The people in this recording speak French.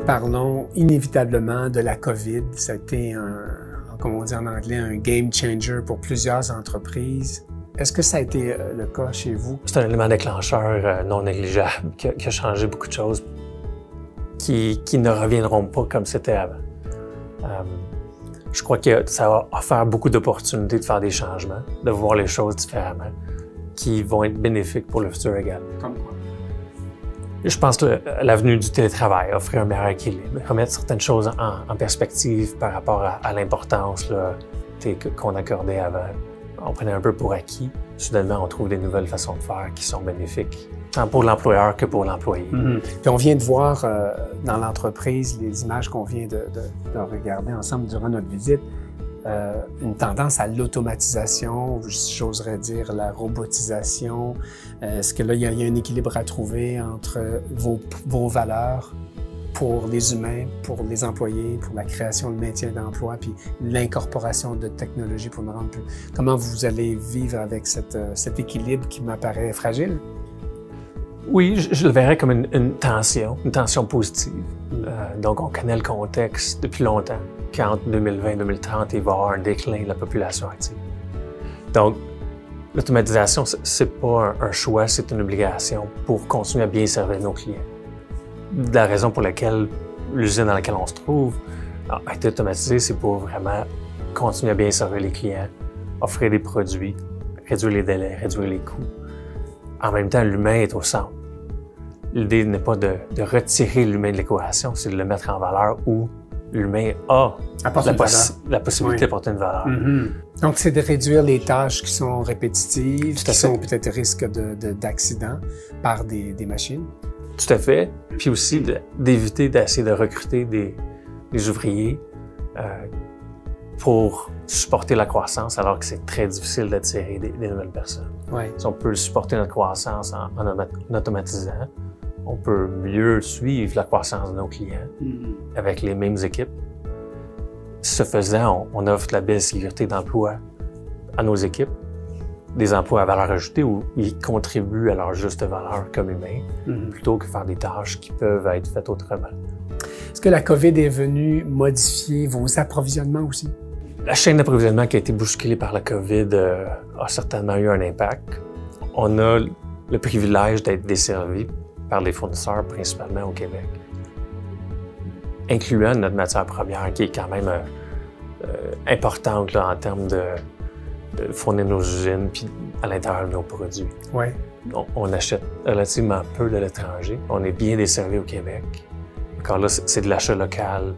parlons inévitablement de la COVID. Ça a été comme on dit en anglais, un game changer pour plusieurs entreprises. Est-ce que ça a été le cas chez vous? C'est un élément déclencheur non négligeable qui a changé beaucoup de choses qui ne reviendront pas comme c'était avant. Je crois que ça va offrir beaucoup d'opportunités de faire des changements, de voir les choses différemment, qui vont être bénéfiques pour le futur également. Comme quoi? Je pense que l'avenue du télétravail offrait un meilleur équilibre, remettre certaines choses en perspective par rapport à l'importance qu'on accordait avant. On prenait un peu pour acquis. Soudainement, on trouve des nouvelles façons de faire qui sont bénéfiques, tant pour l'employeur que pour l'employé. Mm-hmm. Puis on vient de voir dans l'entreprise les images qu'on vient de regarder ensemble durant notre visite, une tendance à l'automatisation, j'oserais dire la robotisation. Est-ce que là, il y a un équilibre à trouver entre vos valeurs pour les humains, pour les employés, pour la création, le maintien d'emploi, puis l'incorporation de technologies pour nous rendre plus... Comment vous allez vivre avec cet équilibre qui m'apparaît fragile? Oui, je le verrais comme une tension positive. Donc, on connaît le contexte depuis longtemps, qu'entre 2020 et 2030, il va y avoir un déclin de la population active. Donc, l'automatisation, c'est pas un choix, c'est une obligation pour continuer à bien servir nos clients. La raison pour laquelle l'usine dans laquelle on se trouve a été automatisée, c'est pour vraiment continuer à bien servir les clients, offrir des produits, réduire les délais, réduire les coûts. En même temps, l'humain est au centre. L'idée n'est pas de retirer l'humain de l'équation, c'est de le mettre en valeur où l'humain a la possibilité d'apporter une valeur. Mm-hmm. Donc, c'est de réduire les tâches qui sont répétitives, qui sont peut-être risque d'accident par des machines. Tout à fait. Puis aussi d'éviter d'essayer de recruter des ouvriers pour supporter la croissance, alors que c'est très difficile d'attirer des nouvelles personnes. Ouais. Si on peut supporter notre croissance en automatisant, on peut mieux suivre la croissance de nos clients avec les mêmes équipes. Ce faisant, on offre de la belle sécurité d'emploi à nos équipes, des emplois à valeur ajoutée où ils contribuent à leur juste valeur comme humains, plutôt que faire des tâches qui peuvent être faites autrement. Est-ce que la COVID est venue modifier vos approvisionnements aussi? La chaîne d'approvisionnement qui a été bousculée par la COVID a certainement eu un impact. On a le privilège d'être desservi par des fournisseurs, principalement au Québec, incluant notre matière première qui est quand même importante là, en termes de fournir nos usines puis à l'intérieur de nos produits. Ouais. On achète relativement peu de l'étranger. On est bien desservi au Québec. Encore là, c'est de l'achat local